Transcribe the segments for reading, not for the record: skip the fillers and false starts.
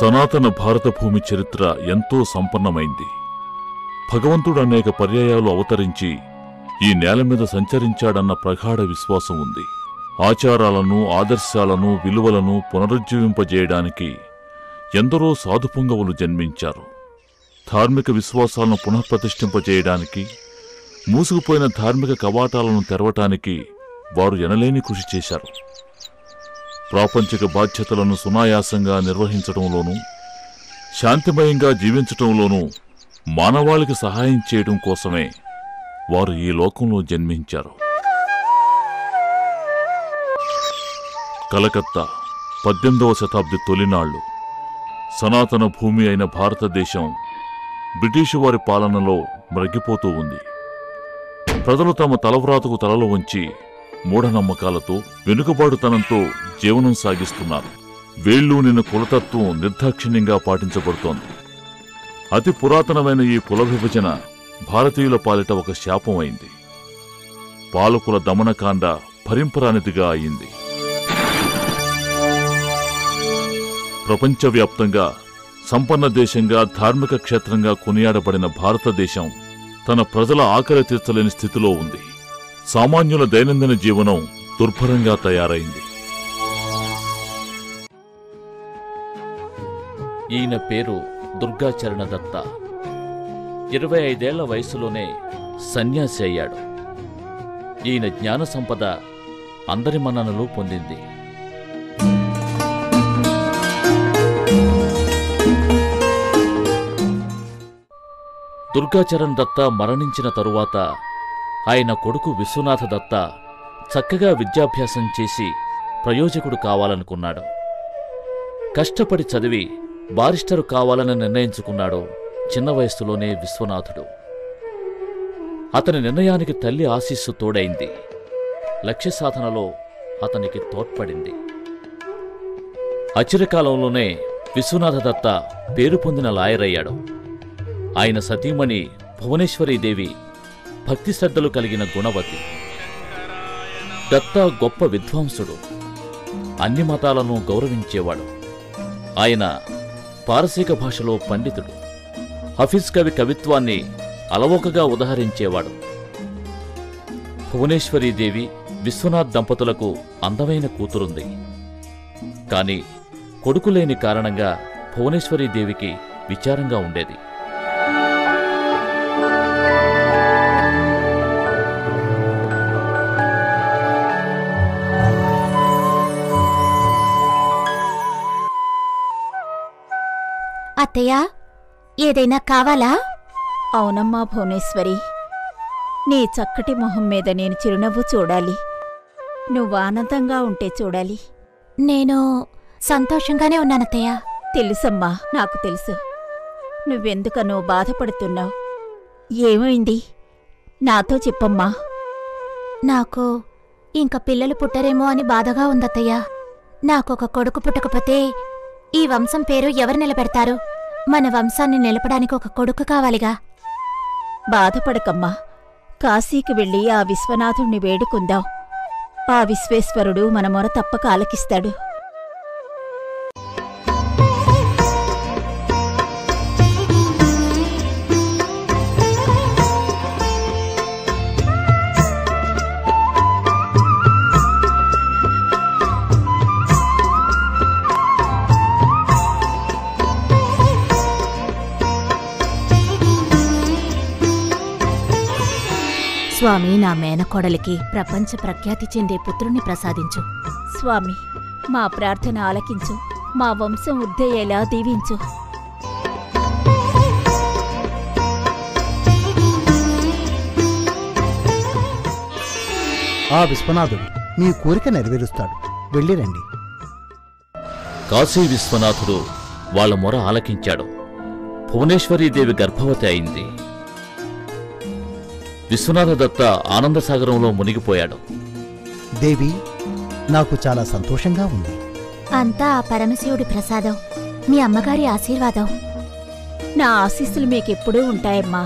సనాతన భారత భూమి చరిత్ర ఎంతో సంపన్నమైంది. భగవంతుడు అనేక పర్యాయాలు అవతరించి ఈ నేల మీద సంచరించాడన్న ప్రగాఢ విశ్వాసం ఉంది. ఆచారాలను, ఆదర్శాలను, విలువలను పునరుజ్జీవింపజేయడానికి ఎందరో సాధుపుంగవులు జన్మించారు. ధార్మిక విశ్వాసాలను పునఃప్రతిష్ఠింపజేయడానికి, మూసుకుపోయిన ధార్మిక కవాటాలను తెరవటానికి వారు ఎనలేని కృషి చేశారు. ప్రాపంచిక బాధ్యతలను సునాయాసంగా నిర్వహించడంలోనూ, శాంతిమయంగా జీవించటంలోనూ మానవాళికి సహాయం చేయడం కోసమే వారు ఈ లోకంలో జన్మించారు. కలకత్తా 18వ శతాబ్ది తొలినాళ్లు సనాతన భూమి అయిన భారతదేశం బ్రిటిషు వారి పాలనలో మ్రగిపోతూ ఉంది. ప్రజలు తమ తలవ్రాతకు తలలు వంచి మూఢనమ్మకాలతో, వెనుకబాటుతనంతో జీవనం సాగిస్తున్నారు. వేళ్లూనిన కులతత్వం నిర్దాక్షిణ్యంగా పాటించబడుతోంది. అతి పురాతనమైన ఈ కుల విభజన భారతీయుల పాలిట ఒక శాపం అయింది. పాలకుల దమనకాండ భరింపరానిదిగా అయింది. ప్రపంచవ్యాప్తంగా సంపన్న దేశంగా, ధార్మిక క్షేత్రంగా కొనియాడబడిన భారతదేశం తన ప్రజల ఆకలి తీర్చలేని స్థితిలో ఉంది. సామాన్యుల దైనందిన జీవనం దుర్భరంగా తయారైంది. ఈయన పేరు దుర్గాచరణ దత్త. 25 ఏళ్ల వయసులోనే సన్యాసి అయ్యాడు. ఈయన జ్ఞాన సంపద అందరి మన్ననలు పొందింది. దుర్గాచరణ్ దత్త మరణించిన తరువాత ఆయన కొడుకు విశ్వనాథ దత్త చక్కగా విద్యాభ్యాసం చేసి ప్రయోజకుడు కావాలనుకున్నాడు. కష్టపడి చదివి బారిస్టరు కావాలని నిర్ణయించుకున్నాడు చిన్న వయస్సులోనే విశ్వనాథుడు. అతని నిర్ణయానికి తల్లి ఆశీస్సు తోడైంది. లక్ష్య సాధనలో అతనికి తోడ్పడింది. అచిరకాలంలోనే విశ్వనాథ దత్త పేరు పొందిన లాయర్ అయ్యాడు. ఆయన సతీమణి భువనేశ్వరీదేవి భక్తి శ్రద్ధలు కలిగిన గుణవతి. దత్త గొప్ప విద్వాంసుడు. అన్ని మతాలను గౌరవించేవాడు. ఆయన పారసీక భాషలో పండితుడు. హఫీజ్ కవి కవిత్వాన్ని అలవోకగా ఉదహరించేవాడు. భువనేశ్వరీదేవి, విశ్వనాథ్ దంపతులకు అందమైన కూతురుంది. కాని కొడుకులేని కారణంగా భువనేశ్వరీదేవికి విచారంగా ఉండేది. అత్తయ్య, ఏదైనా కావాలా? అవునమ్మా భువనేశ్వరి, నీ చక్కటి మొహం మీద నేను చిరునవ్వు చూడాలి. నువ్వు ఆనందంగా ఉంటే చూడాలి. నేను సంతోషంగానే ఉన్నానత్తయ్య. తెలుసమ్మా, నాకు తెలుసు. నువ్వెందుకనో బాధపడుతున్నావు. ఏమైంది? నాతో చెప్పమ్మా. నాకు ఇంక పిల్లలు పుట్టరేమో అని బాధగా ఉందత్తయ్య. నాకొక కొడుకు పుట్టకపోతే ఈ వంశం పేరు ఎవరు నిలబెడతారు? మన వంశాన్ని నిలపడానికి ఒక కొడుకు కావాలిగా. బాధపడకమ్మా. కాశీకి వెళ్ళి ఆ విశ్వనాథుణ్ణి వేడుకుందాం. ఆ విశ్వేశ్వరుడు మన మొర తప్పక ఆలకిస్తాడు. స్వామి, నా మేనకోడలికి ప్రపంచ ప్రఖ్యాతి చెందే పుత్రుణ్ణి ప్రసాదించు. స్వామి, మా ప్రార్థన ఆలకించు. మా వంశం ఉద్ధేయేలా దీవించు. ఆ విశ్వనాథుడు మీ కోరిక నెరవేరుస్తాడు. వెళ్ళిరండి. కాశీ విశ్వనాథుడు వాళ్ల మొర ఆలకించాడు. భువనేశ్వరీదేవి గర్భవతి అయింది. విశ్వనాథ దత్త ఆనందసాగరంలో మునిగిపోయాడు. దేవి, నాకు చాలా సంతోషంగా ఉంది. అంతా ఆ పరమశివుడి ప్రసాదం, మీ అమ్మగారి ఆశీర్వాదం. నా ఆశీస్సులు మీకెప్పుడూ ఉంటాయమ్మా.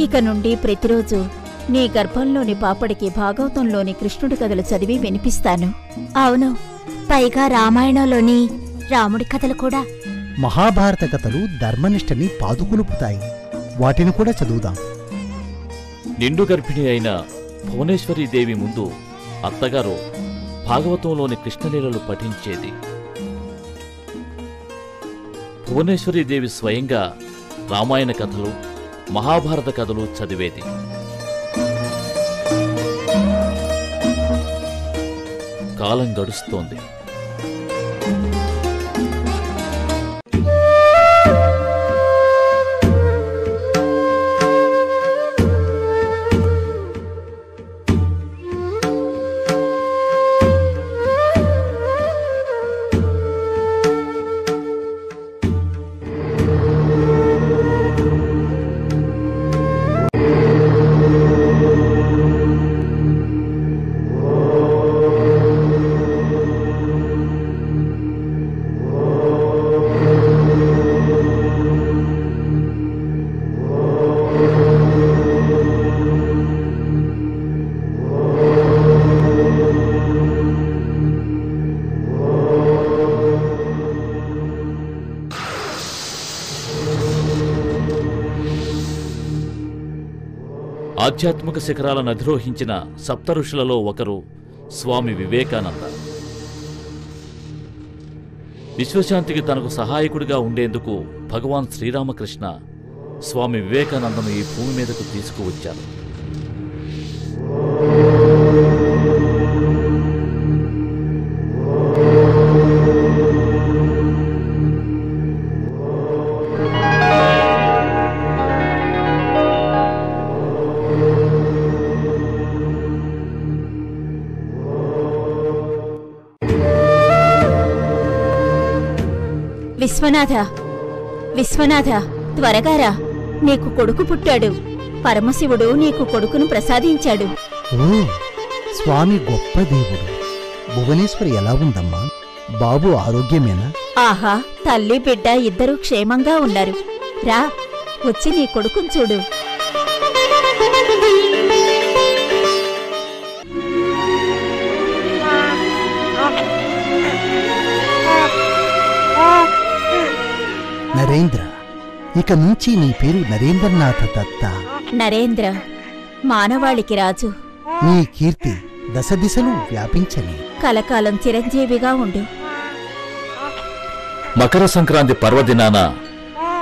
ఇక నుండి ప్రతిరోజు నీ గర్భంలోని పాపడికి భాగవతంలోని కృష్ణుడి కథలు చదివి వినిపిస్తాను. అవును, పైగా రామాయణంలోని రాముడి కథలు కూడా. మహాభారత కథలు ధర్మనిష్టని పాదుకులుపుతాయి. వాటిని కూడా చదువుదాం. నిండు గర్భిణి అయిన భువనేశ్వరీదేవి ముందు అత్తగారు భాగవతంలోని కృష్ణలీలలు పఠించేది. భువనేశ్వరీదేవి స్వయంగా రామాయణ కథలు, మహాభారత కథలు చదివేది. కాలం గడుస్తోంది. ఆధ్యాత్మిక శిఖరాలను అధిరోహించిన సప్త ఋషులలో ఒకరు స్వామి వివేకానంద. విశ్వశాంతికి తనకు సహాయకుడిగా ఉండేందుకు భగవాన్ శ్రీరామకృష్ణ స్వామి వివేకానందను ఈ భూమి మీదకు తీసుకువచ్చారు. విశ్వనాథ, విశ్వనాథ, త్వరగారా, నీకు కొడుకు పుట్టాడు. పరమశివుడు నీకు కొడుకును ప్రసాదించాడు. ఓ, స్వామి గొప్ప దేవుడు. భువనేశ్వరి ఎలా ఉందమ్మా? బాబు ఆరోగ్యమేనా? ఆహా, తల్లి బిడ్డ ఇద్దరూ క్షేమంగా ఉన్నారు. రా, వచ్చి నీ కొడుకును చూడు. నరేంద్ర, ఇక నుంచి నీ పేరు నరేంద్రనాథ దత్త. నరేంద్ర, మానవాళికి రాజు. నీ కీర్తి దశ దిశలు వ్యాపించని. కలకాలం చిరంజీవిగా ఉండు. మకర సంక్రాంతి పర్వదినాన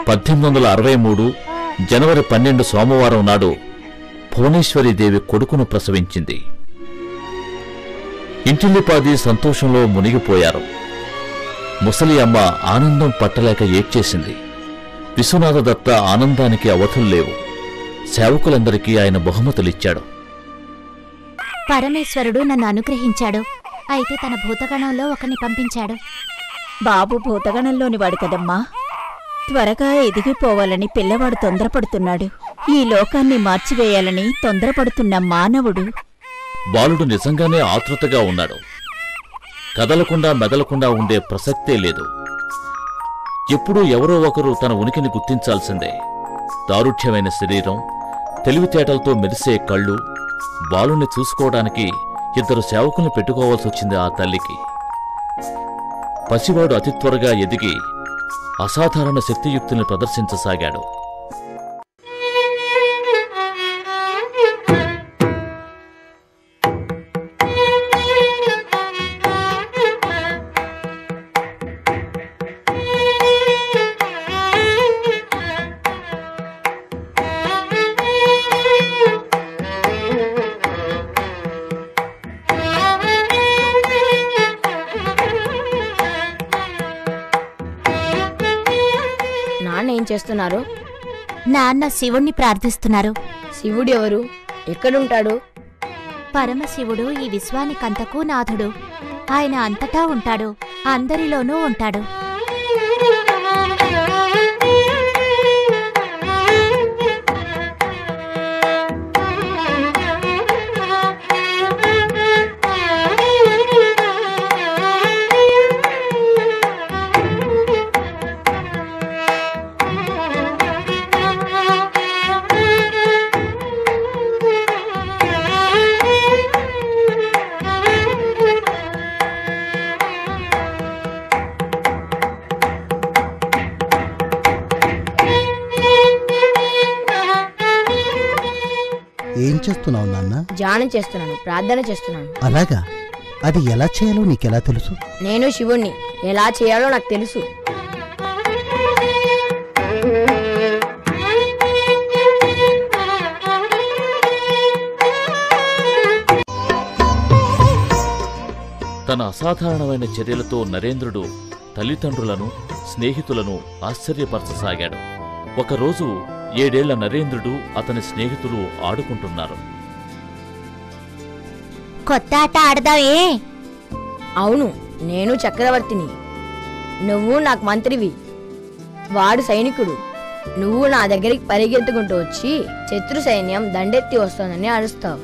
1863 జనవరి 12 సోమవారం నాడు భువనేశ్వరీదేవి కొడుకును ప్రసవించింది. ఇంటిల్లిపాది సంతోషంలో మునిగిపోయారు. ముసలి అమ్మ ఆనందం పట్టలేక ఏడ్చేసింది. విశ్వనాథ దత్త ఆనందానికి అవధుల్లేవు. సేవకులందరికీ ఆయన బహుమతులిచ్చాడు. పరమేశ్వరుడు నన్ను అనుగ్రహించాడు. అయితే తన భూతగణంలో ఒకరిని పంపించాడు. బాబు భూతగణంలోని వాడు కదమ్మా. త్వరగా ఎదిగిపోవాలని పిల్లవాడు తొందరపడుతున్నాడు. ఈ లోకాన్ని మార్చివేయాలని తొందరపడుతున్న మానవుడు. బాలుడు నిజంగానే ఆతృతగా ఉన్నాడు. కదలకుండా మెదలకుండా ఉండే ప్రసక్తే లేదు. ఎప్పుడూ ఎవరో ఒకరు తన ఉనికిని గుర్తించాల్సిందే. దారుఢ్యమైన శరీరం, తెలివితేటలతో మెరిసే కళ్ళు. బాలుని చూసుకోవడానికి 2 సేవకుల్ని పెట్టుకోవాల్సొచ్చింది ఆ తల్లికి. పసివాడు అతి త్వరగా ఎదిగి అసాధారణ శక్తియుక్తుల్ని ప్రదర్శించసాగాడు. ఏం చేస్తున్నారు? నాన్న శివుణ్ణి ప్రార్థిస్తున్నారు. శివుడు ఎవరు? ఎక్కడుంటాడు? పరమశివుడు ఈ విశ్వానికంతకూ నాథుడు. ఆయన అంతటా ఉంటాడు, అందరిలోనూ ఉంటాడు. ఏం చేస్తున్నావు నాన్న? ధ్యానం చేస్తున్నాను, ప్రార్థన చేస్తున్నాను. అలాగా? అది ఎలా చేయాలో నీకెలా తెలుసు? నేను శివుణ్ణి, ఎలా చేయాలో నాకు తెలుసు. తన అసాధారణమైన చర్యలతో నరేంద్రుడు తల్లిదండ్రులను, స్నేహితులను ఆశ్చర్యపరచసాగాడు. ఒకరోజు 7 ఏళ్ల నరేంద్రుడు, అతని స్నేహితులు ఆడుకుంటున్నారు. కొత్త ఆట ఆడదావే? అవును, నేను చక్రవర్తిని, నువ్వు నాకు మంత్రివి. వాడు సైనికుడు. నువ్వు నా దగ్గరికి పరిగెత్తుకుంటూ వచ్చి శత్రు సైన్యం దండెత్తి వస్తోందని అరుస్తావు.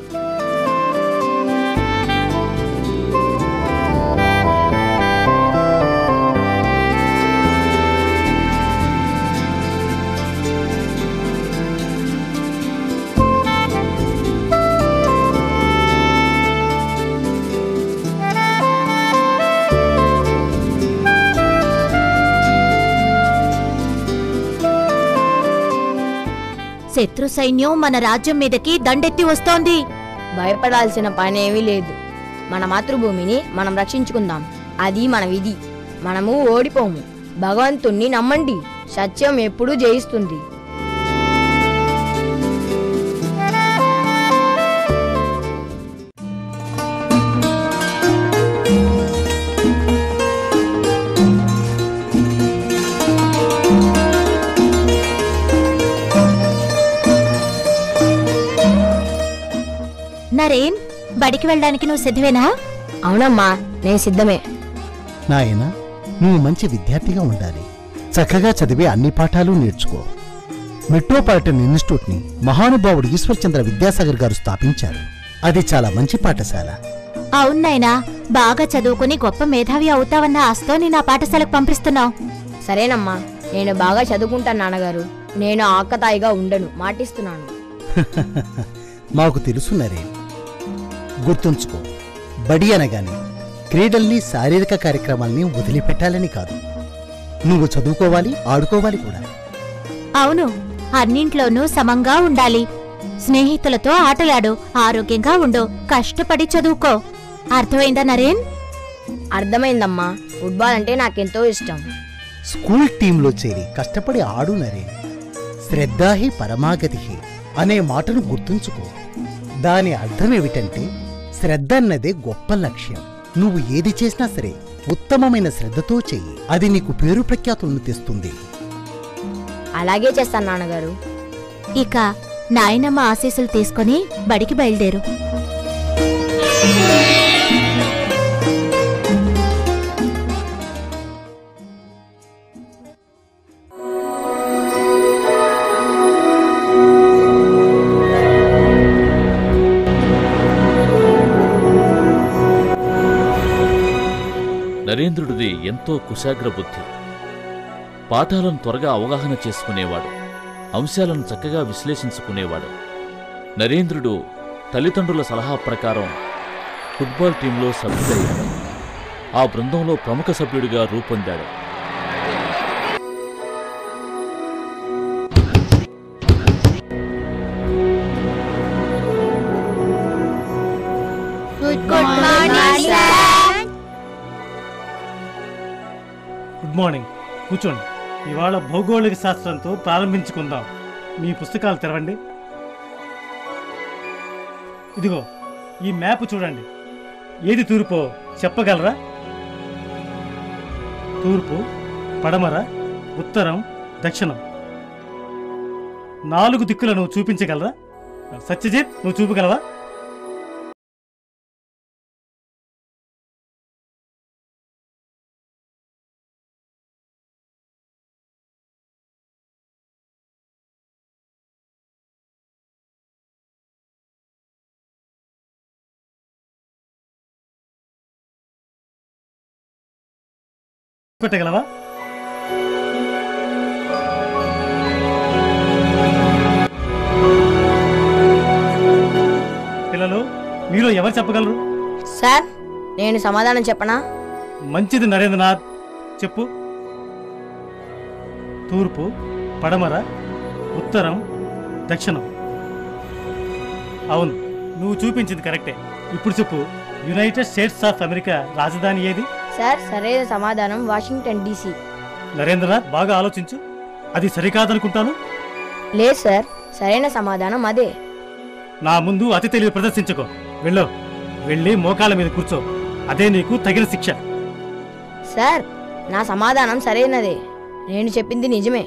శత్రు సైన్యం మన రాజ్యం మీదకి దండెత్తి వస్తోంది. భయపడాల్సిన పనేమీ లేదు. మన మాతృభూమిని మనం రక్షించుకుందాం. అది మన విధి. మనము ఓడిపోము. భగవంతుణ్ణి నమ్మండి. సత్యం ఎప్పుడూ జయిస్తుంది. నరేన్, బడికి వెళ్ళడానికి నువ్వు సిద్ధమేనా? అవునమ్మా, నేను సిద్ధమే. నాయన, నువ్వు మంచి విద్యార్థిగా ఉండాలి. చక్కగా చదివి అన్ని పాఠాలు నేర్చుకో. మెట్రోపాలిటన్ ఇన్స్టిట్యూట్ని మహానుభావుడు ఈశ్వర్చంద్ర విద్యాసాగర్ గారు స్థాపించారు. అది చాలా మంచి పాఠశాల. అవునాయనా, బాగా చదువుకుని గొప్ప మేధావి అవుతావన్న ఆశతో నేను ఆ పాఠశాలకు పంపిస్తున్నావు. సరేనమ్మా, నేను బాగా చదువుకుంటాను నాన్నగారు. నేను ఆకతాయిగా ఉండను, మాటిస్తున్నాను. మాకు తెలుసు నరేన్. గుర్తుంచుకో, బడి అనగానే క్రీడల్ని, శారీరక కార్యక్రమాల్ని వదిలిపెట్టాలని కాదు. నువ్వు చదువుకోవాలి, ఆడుకోవాలి కూడా. అవును, అన్నింట్లోనూ సమంగా ఉండాలి. స్నేహితులతో ఆటలాడు, ఆరోగ్యంగా ఉండు, కష్టపడి చదువుకో. అర్థమైందా నరేన్? అర్థమైందమ్మా. ఫుట్బాల్ అంటే నాకెంతో ఇష్టం. స్కూల్ టీంలో చేరి కష్టపడి ఆడు నరేన్. శ్రద్ధాహి పరమాగతిహి అనే మాటను గుర్తుంచుకో. దాని అర్థమేమిటంటే, శ్రద్ధ అన్నదే గొప్ప లక్ష్యం. నువ్వు ఏది చేసినా సరే ఉత్తమమైన శ్రద్ధతో చెయ్యి. అది నీకు పేరు ప్రఖ్యాతులను తెస్తుంది. అలాగే చేస్తాను నాన్నగారు. ఇక నాయనమ్మ ఆశీస్సులు తీసుకుని బడికి బయలుదేరు. నరేంద్రుడిది ఎంతో కుశాగ్ర బుద్ధి. పాఠాలను త్వరగా అవగాహన చేసుకునేవాడు, అంశాలను చక్కగా విశ్లేషించుకునేవాడు. నరేంద్రుడు తల్లిదండ్రుల సలహా ప్రకారం ఫుట్బాల్ టీంలో సభ్యుడయ్యాడు. ఆ బృందంలో ప్రముఖ సభ్యుడిగా రూపొందాడు. Good morning. కూర్చోండి. ఇవాళ భౌగోళిక శాస్త్రంతో ప్రారంభించుకుందాం. మీ పుస్తకాలు తెరవండి. ఇదిగో ఈ మ్యాప్ చూడండి. ఏది తూర్పో చెప్పగలరా? తూర్పు, పడమర, ఉత్తరం, దక్షిణం. 4 దిక్కులను చూపించగలరా? సత్యజిత్, నువ్వు చూపగలవా? పెట్టగలవా? పిల్లలు, మీరు ఎవరు చెప్పగలరు? సార్, నేను సమాధానం చెప్పనా? మంచిది నరేంద్రనాథ్, చెప్పు. తూర్పు, పడమర, ఉత్తరం, దక్షిణం. అవును, నువ్వు చూపించింది కరెక్టే. ఇప్పుడు చెప్పు, యునైటెడ్ స్టేట్స్ ఆఫ్ అమెరికా రాజధాని ఏది? సార్, సరైన సమాధానం వాషింగ్టన్ డీసీ. నరేంద్రనాథ్, బాగా ఆలోచించు. అది సరికాదనుకుంటాను. లేదు సార్, సరైన సమాధానం అదే. నా ముందు అతి తెలివి ప్రదర్శించుకో. వెళ్ళి మోకాళ్ళ మీద కూర్చో. అదే నీకు తగిన శిక్ష. సార్, నా సమాధానం సరైనదే. నేను చెప్పింది నిజమే.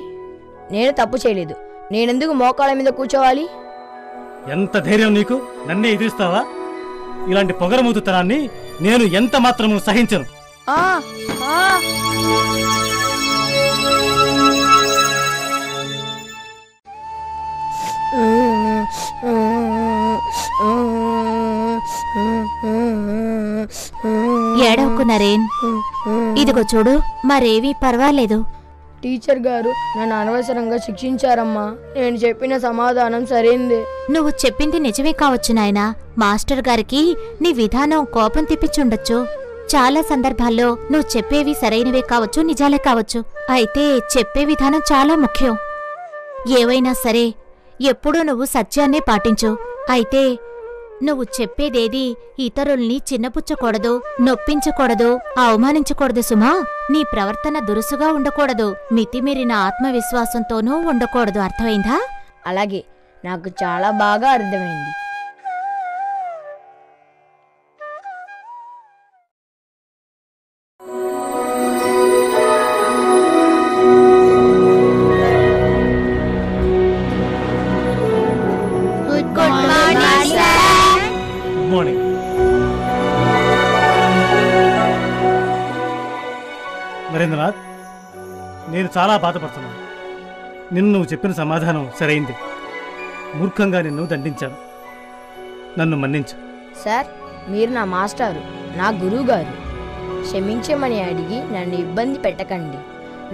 నేను తప్పు చేయలేదు. నేనెందుకు మోకాళ్ళ మీద కూర్చోవాలి? ఎంత ధైర్యం నీకు? నన్నే ఎదిరిస్తావా? ఇలాంటి పొగరమూతుతనాన్ని నేను ఎంత మాత్రము సహించను. ఏడవకు నరేన్. ఇదిగో చూడు, మరేవీ పర్వాలేదు. టీచర్ గారు నన్ను అనవసరంగా శిక్షించారమ్మా. నేను చెప్పిన సమాధానం సరైందే. నువ్వు చెప్పింది నిజమే కావచ్చు నాయనా. మాస్టర్ గారికి నీ విధానం కోపం తెప్పించుండొచ్చు. చాలా సందర్భాల్లో నువ్వు చెప్పేవి సరైనవే కావచ్చు, నిజాలే కావచ్చు. అయితే చెప్పే విధానం చాలా ముఖ్యం. ఏవైనా సరే ఎప్పుడూ నువ్వు సత్యాన్నే పాటించు. అయితే నువ్వు చెప్పేదేది ఇతరుల్ని చిన్నపుచ్చకూడదు, నొప్పించకూడదు, అవమానించకూడదు సుమా. నీ ప్రవర్తన దురుసుగా ఉండకూడదు, మితిమీరిన ఆత్మవిశ్వాసంతోనూ ఉండకూడదు. అర్థమైందా? అలాగే, నాకు చాలా బాగా అర్థమైంది. Good morning. నరేంద్రనాథ్, నేను చాలా బాధపడుతున్నాను. నువ్వు చెప్పిన సమాధానం సరైంది. మూర్ఖంగా నిన్ను దండించాను. నన్ను మన్నించు. సార్, మీరు నా మాస్టారు, నా గురువు గారు. క్షమించమని అడిగి నన్ను ఇబ్బంది పెట్టకండి.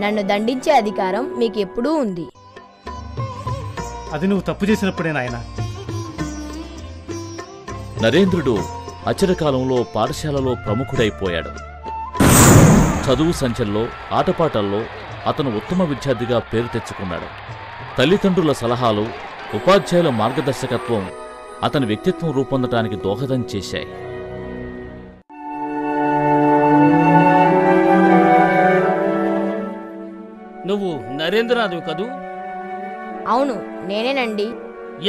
నన్ను దండించే అధికారం మీకు ఎప్పుడూ ఉంది. అది నువ్వు తప్పు చేసినప్పుడే నాయనా. నరేంద్రుడు అచిరకాలంలో పాఠశాలలో ప్రముఖుడైపోయాడు. చదువు సంచల్లో, ఆటపాటల్లో అతను ఉత్తమ విద్యార్థిగా పేరు తెచ్చుకున్నాడు. తల్లిదండ్రుల సలహాలు, ఉపాధ్యాయుల మార్గదర్శకత్వం అతని వ్యక్తిత్వం రూపొందటానికి దోహదం చేశాయి. నువ్వు నరేంద్రనాథ్ కదూ? అవును, నేనేనండి.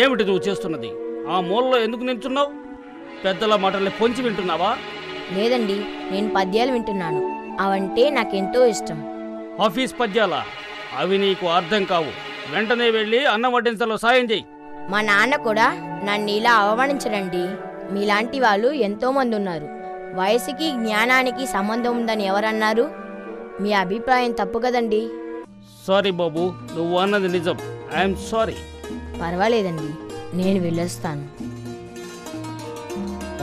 ఏమిటి నువ్వు చేస్తున్నది? ఆ మూలలో ఎందుకు నిల్చున్నావు? పెద్దల మాటల్ని పొంచి వింటున్నావా? లేదండి, నేను పద్యాలు వింటున్నాను. అవంటే నాకెంతో ఇష్టం. ఆఫీస్ పద్యాలా? అవి నీకు అర్థం కావు. వెంటనే వెళ్ళి అన్నం వడ్డించలో సాయం చెయ్యి. మా నాన్న కూడా నన్ను ఇలా అవమానించడండి. మీలాంటి వాళ్ళు ఎంతో మంది ఉన్నారు. వయసుకి జ్ఞానానికి సంబంధం ఉందని ఎవరన్నారు? మీ అభిప్రాయం తప్పు కదండి. సారీ బాబు, నువ్వు అన్నది నిజం. I'm sorry. పర్వాలేదండి, నేను వెళ్ళొస్తాను.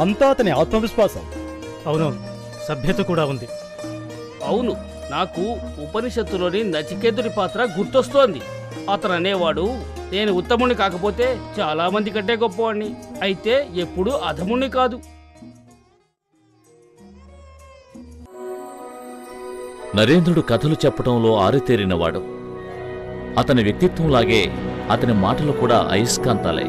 అంతా అతని ఆత్మవిశ్వాసం. అవునవును, సభ్యత కూడా ఉంది. అవును, నాకు ఉపనిషత్తులోని నచికేతుడి పాత్ర గుర్తొస్తోంది. అతను అనేవాడు, నేను ఉత్తముణ్ణి కాకపోతే చాలా మంది కంటే గొప్పవాణ్ణి, అయితే ఎప్పుడూ అధముణ్ణి కాదు. నరేంద్రుడు కథలు చెప్పటంలో ఆరితేరినవాడు. అతని వ్యక్తిత్వంలాగే అతని మాటలు కూడా అయస్కాంతాలే.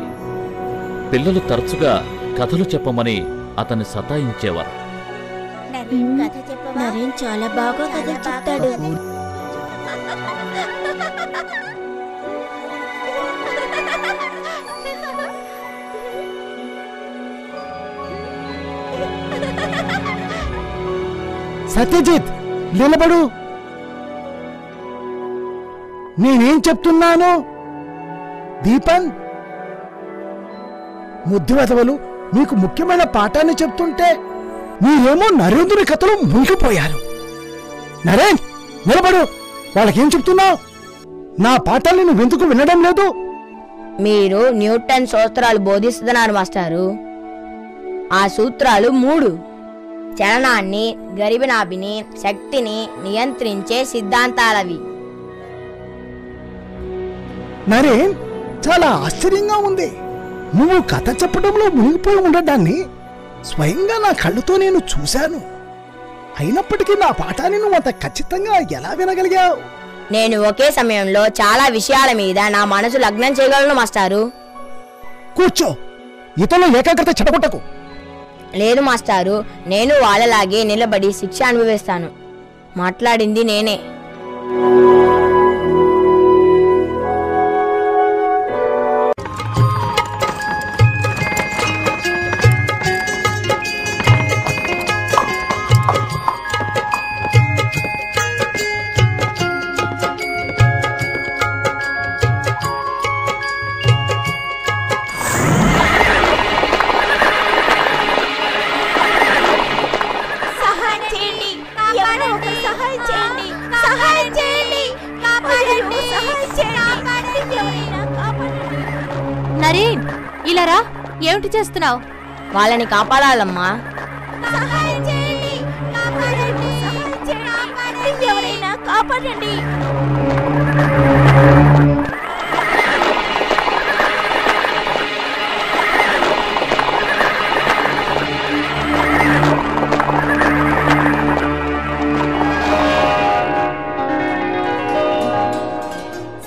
పిల్లలు తరచుగా కథలు చెప్పమని అతన్ని సతాయించేవారు. నరేన్ చాలా బాగా కథ చెప్తాడు. సత్యజిత్, నిలబడు. నేనేం చెప్తున్నాను? దీపన్, ముద్దువెదవలు మీకు ముఖ్యమైన పాఠాన్ని చెప్తుంటే మీరేమో నరేంద్రుని కథలో మునిగిపోయారు. నరేన్, నిలబడు. వాళ్ళకేం చెప్తున్నావు? నా పాఠాన్ని నువ్వెందుకు వినడం లేదు? మీరు న్యూటన్ సూత్రాలు బోధిస్తున్నారు మాస్టారు. ఆ సూత్రాలు 3: చలనాన్ని, గరిబినాభిని, శక్తిని నియంత్రించే సిద్ధాంతాలవి. నరేన్, చాలా ఆశ్చర్యంగా ఉంది. నువ్వు కథ చెప్పడంలో మునిగిపోయి ఉండడాన్ని స్వయంగా నా కళ్ళుతో నేను చూశాను. అయినప్పటికీ నా పాఠాన్ని నువ్వు అంత ఖచ్చితంగా ఎలా వినగలిగావు? నేను ఒకే సమయంలో చాలా విషయాల మీద నా మనసు లగ్నం చేయగలను మాస్టారు. కూర్చో. ఇతరుల ఏకాగ్రత చెడగొట్టకు. లేదు మాస్టారు, నేను వాళ్ళలాగే నిలబడి శిక్ష అనుభవిస్తాను. మాట్లాడింది నేనే. నరేన్, ఇలా రా. ఏమిటి చేస్తున్నావు? వాళ్ళని కాపాడాలమ్మా. ఎవరైనా కాపాడండి.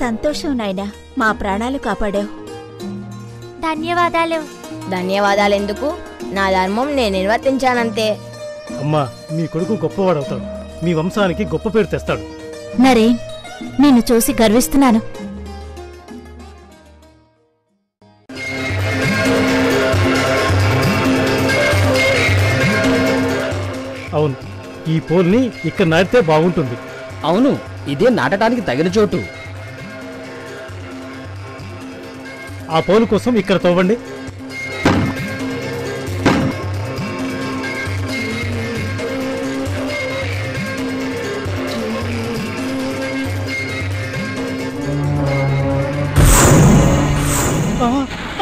సంతోషం నాయనా, మా ప్రాణాలు కాపాడావు. ధన్యవాదాలు. ధన్యవాదాలెందుకు? నా ధర్మం నేను నిర్వర్తించానంతే. అమ్మా, మీ కొడుకు గొప్పవాడవుతాడు. మీ వంశానికి గొప్ప పేరు తెస్తాడు. నరేన్, నిన్ను చూసి గర్విస్తున్నాను. అవును, ఈ పోల్ని ఇక్కడ నాటితే బాగుంటుంది. అవును, ఇదే నాటడానికి తగిన చోటు. ఆ పోలు కోసం ఇక్కడ తవ్వండి.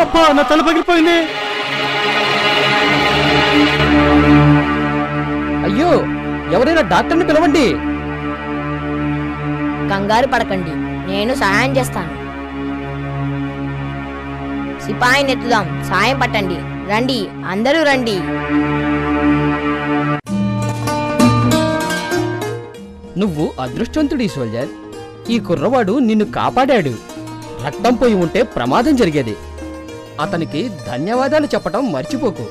అబ్బా, నా తల పగిలిపోయింది. అయ్యో, ఎవరైనా డాక్టర్ని పిలవండి. కంగారు పడకండి, నేను సహాయం చేస్తాను. సిపాయిని ఎత్తుదాం, సాయం పట్టండి. రండి, అందరూ రండి. నువ్వు అదృష్టవంతుడి సోల్జర్. ఈ కుర్రవాడు నిన్ను కాపాడాడు. రక్తం పోయి ఉంటే ప్రమాదం జరిగేది. అతనికి ధన్యవాదాలు చెప్పటం మర్చిపోకు.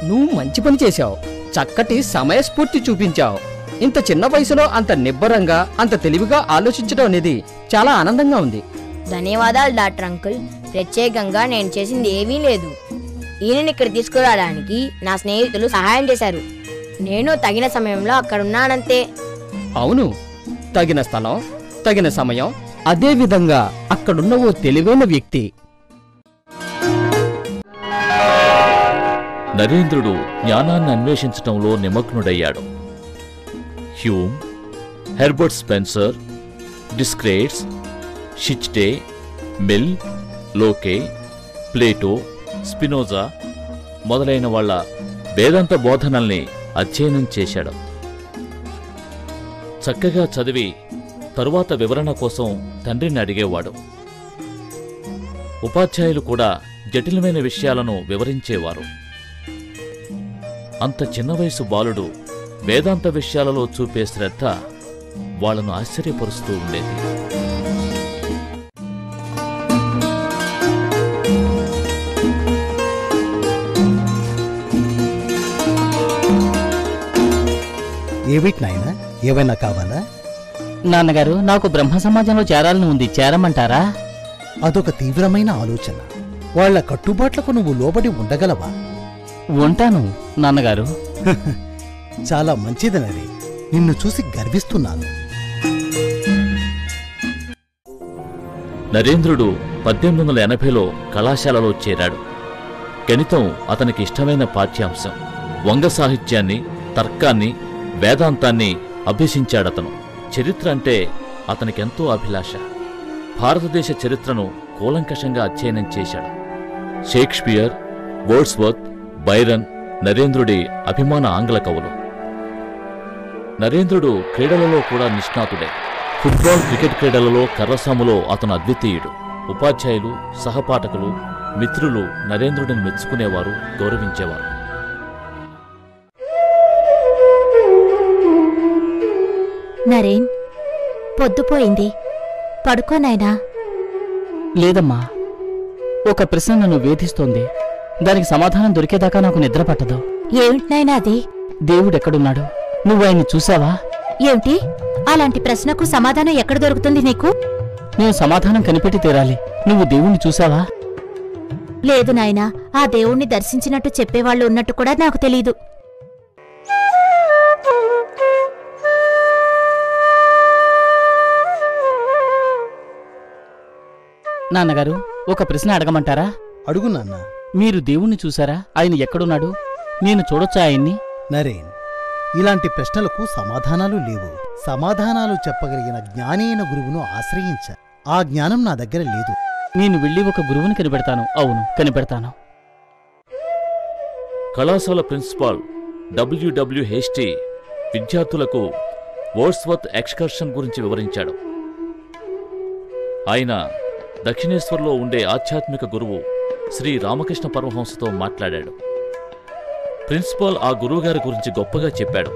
నువ్వు మంచి పని చేశావు. చక్కటి సమయస్ఫూర్తి చూపించావు. ఇంత చిన్న వయసులో అంత నిబ్బరంగా, అంత తెలివిగా ఆలోచించడం అనేది చాలా ఆనందంగా ఉంది. ధన్యవాదాలు డాక్టర్ అంకుల్. ప్రత్యేకంగా నేను చేసింది ఏమీ లేదు. ఈయనని ఇక్కడ తీసుకురావడానికి నా స్నేహితులు సహాయం చేశారు. నేను తగిన సమయంలో అక్కడున్నానంతే. అవును, తగిన స్థలం, తగిన సమయం, అదే విధంగా అక్కడున్న ఓ తెలివైన వ్యక్తి. నరేంద్రుడు జ్ఞానాన్ని అన్వేషించటంలో నిమగ్నుడయ్యాడు. హ్యూమ్, హెర్బర్ట్ స్పెన్సర్, డిస్క్రేట్స్, షిచ్టే, మిల్, లోకే, ప్లేటో, స్పినోజా మొదలైన వాళ్ళ వేదాంత బోధనల్ని అధ్యయనం చేశాడు. చక్కగా చదివి తరువాత వివరణ కోసం తండ్రిని అడిగేవాడు. ఉపాధ్యాయులు కూడా జటిలమైన విషయాలను వివరించేవారు. అంత చిన్న వయసు బాలుడు వేదాంత విషయాలలో చూపే శ్రద్ధ వాళ్లను ఆశ్చర్యపరుస్తూ ఉండేది. ఏమిటి నాయనా, ఏమైనా కావాలా? నాన్నగారు, నాకు బ్రహ్మ సమాజంలో చేరాలని ఉంది. చేరమంటారా? అదొక తీవ్రమైన ఆలోచన. వాళ్ళ కట్టుబాట్లకు నువ్వు లోబడి ఉండగలవా? ఉంటాను నాన్నగారు. చాలా మంచిది నరే, నిన్ను చూసి గర్విస్తున్నాను. నరేంద్రుడు 1880లో కళాశాలలో చేరాడు. గణితం అతనికి ఇష్టమైన పాఠ్యాంశం. వంగ సాహిత్యాన్ని, తర్కాన్ని, వేదాంతాన్ని అభ్యసించాడతను. చరిత్ర అంటే అతనికెంతో అభిలాష. భారతదేశ చరిత్రను కూలంకషంగా అధ్యయనం చేశాడు. షేక్స్పియర్, వర్డ్స్వర్త్, బైరన్ నరేంద్రుడి అభిమాన ఆంగ్ల కవులు. నరేంద్రుడు క్రీడలలో కూడా నిష్ణాతుడే. ఫుట్బాల్, క్రికెట్ క్రీడలలో కర్రసాములో అతను అద్వితీయుడు. ఉపాధ్యాయులు, సహపాఠకులు, మిత్రులు నరేంద్రుడిని మెచ్చుకునేవారు, గౌరవించేవారు. నరేన్, పొద్దుపోయింది, పడుకోనాయనా. లేదమ్మా, ఒక ప్రశ్న నన్ను వేధిస్తోంది. దానికి సమాధానం దొరికేదాకా నాకు నిద్ర పట్టదు. ఏమిటి నాయనా అది? దేవుడెక్కడున్నాడు? నువ్వు ఆయన్ని చూసావా? ఏమిటి? అలాంటి ప్రశ్నకు సమాధానం ఎక్కడ దొరుకుతుంది నీకు? నేను సమాధానం కనిపెట్టి తీరాలి. నువ్వు దేవుణ్ణి చూసావా? లేదు నాయనా, ఆ దేవుణ్ణి దర్శించినట్టు చెప్పేవాళ్లు ఉన్నట్టు కూడా నాకు తెలీదు. నాన్నగారు, ఒక ప్రశ్న అడగమంటారా? అడుగు నాన్న. మీరు దేవుణ్ణి చూసారా? ఆయన ఎక్కడున్నాడు? నేను చూడొచ్చా ఆయన్ని? నరేన్, ఇలాంటి ప్రశ్నలకు సమాధానాలు లేవు. సమాధానాలు చెప్పగలిగిన జ్ఞాని అయిన గురువును ఆశ్రయించ. ఆ జ్ఞానం నా దగ్గర లేదు. నేను వెళ్ళి ఒక గురువుని కనిపెడతాను. అవును, కనిపెడతాను. కళాశాల ప్రిన్సిపాల్ డబ్ల్యూడబ్ల్యూ హేస్టీ విద్యార్థులకు వర్డ్స్వర్త్ ఎక్స్కర్షన్ గురించి వివరించాడు. ఆయన దక్షిణేశ్వర్లో ఉండే ఆధ్యాత్మిక గురువు శ్రీ రామకృష్ణ పరమహంసతో మాట్లాడాడు. ప్రిన్సిపాల్ ఆ గురువుగారి గురించి గొప్పగా చెప్పాడు.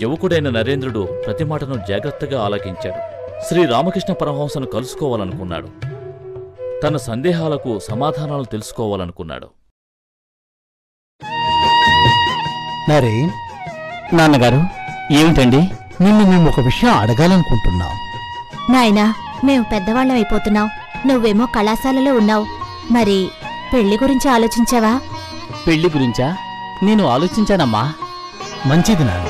యువకుడైన నరేంద్రుడు ప్రతి మాటను జాగ్రత్తగా ఆలకించాడు. శ్రీ రామకృష్ణ పరమహంసను కలుసుకోవాలనుకున్నాడు. తన సందేహాలకు సమాధానాలు తెలుసుకోవాలనుకున్నాడు. నరేన్, నాన్నగారు, ఏమిటండి? నిన్ను మేము ఒక విషయం అడగాలనుకుంటున్నాం. నాయనా, మేము పెద్దవాళ్ళం అయిపోతున్నాం. నువ్వేమో కళాశాలలో ఉన్నావు. మరి పెళ్లి గురించి ఆలోచించావా? పెళ్లి గురించా? నేను ఆలోచించానమ్మా. మంచిది నాన్న,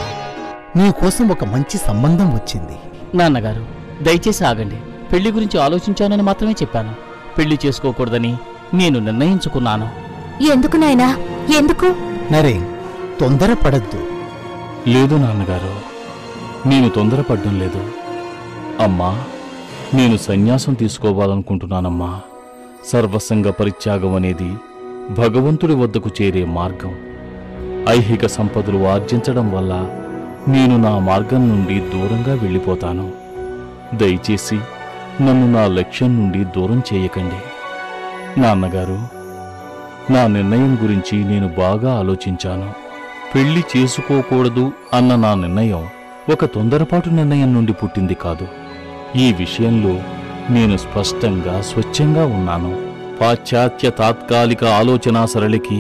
నీకోసం ఒక మంచి సంబంధం వచ్చింది. నాన్నగారు, దయచేసి ఆగండి. పెళ్లి గురించి ఆలోచించానని మాత్రమే చెప్పాను. పెళ్లి చేసుకోకూడదని నేను నిర్ణయించుకున్నాను. ఎందుకు నాయనా? ఎందుకు? నరేన్, తొందరపడద్దు. లేదు నాన్నగారు, నేను తొందరపడ్డం లేదు. అమ్మా, నేను సన్యాసం తీసుకోవాలనుకుంటున్నానమ్మా. సర్వసంగ పరిత్యాగం అనేది భగవంతుడి వద్దకు చేరే మార్గం. ఐహిక సంపదలు ఆర్జించడం వల్ల నేను నా మార్గం నుండి దూరంగా వెళ్ళిపోతాను. దయచేసి నన్ను నా లక్ష్యం నుండి దూరం చేయకండి. నాన్నగారు, నా నిర్ణయం గురించి నేను బాగా ఆలోచించాను. పెళ్లి చేసుకోకూడదు అన్న నా నిర్ణయం ఒక తొందరపాటు నిర్ణయం నుండి పుట్టింది కాదు. ఈ విషయంలో నేను స్పష్టంగా స్వచ్ఛంగా ఉన్నాను. పాశ్చాత్య తాత్కాలిక ఆలోచనా సరళికి,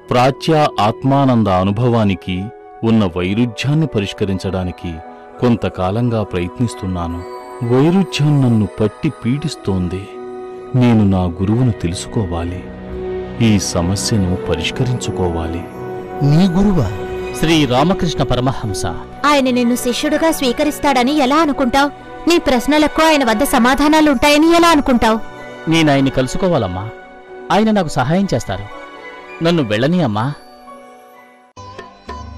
ప్రాచ్య ఆత్మానంద అనుభవానికి ఉన్న వైరుధ్యాన్ని పరిష్కరించడానికి కొంతకాలంగా ప్రయత్నిస్తున్నాను. వైరుధ్యం నన్ను పట్టి పీడిస్తోంది. నేను నా గురువును తెలుసుకోవాలి. ఈ సమస్యను పరిష్కరించుకోవాలి. నీ గురువా? శ్రీ రామకృష్ణ పరమహంస. ఆయన నిన్ను శిష్యుడుగా స్వీకరిస్తాడని ఎలా అనుకుంటావు? నీ ప్రశ్నలకు ఆయన వద్ద సమాధానాలుంటాయని ఎలా అనుకుంటావు? నేనాయన్ని కలుసుకోవాలమ్మా. ఆయన నాకు సహాయం చేస్తారు. నన్ను వెళ్ళని అమ్మా.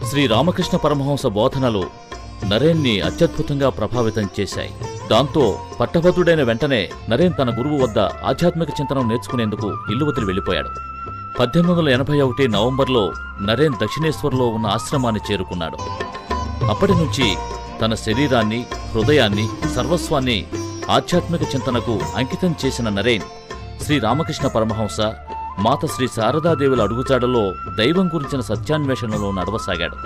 శ్రీ రామకృష్ణ పరమహంస బోధనలు నరేన్ని అత్యద్భుతంగా ప్రభావితం చేశాయి. దాంతో పట్టభద్రుడైన వెంటనే నరేన్ తన గురువు వద్ద ఆధ్యాత్మిక చింతనం నేర్చుకునేందుకు ఇల్లు వదిలి వెళ్ళిపోయాడు. 1881 నవంబర్లో నరేన్ దక్షిణేశ్వర్లో ఉన్న ఆశ్రమాన్ని చేరుకున్నాడు. అప్పటి నుంచి తన శరీరాన్ని, హృదయాన్ని, సర్వస్వాన్ని ఆధ్యాత్మిక చింతనకు అంకితం చేసిన నరేన్ శ్రీ రామకృష్ణ పరమహంస, మాత శ్రీ శారదాదేవుల అడుగుజాడలో దైవం గురించిన సత్యాన్వేషణలో నడవసాగాడు.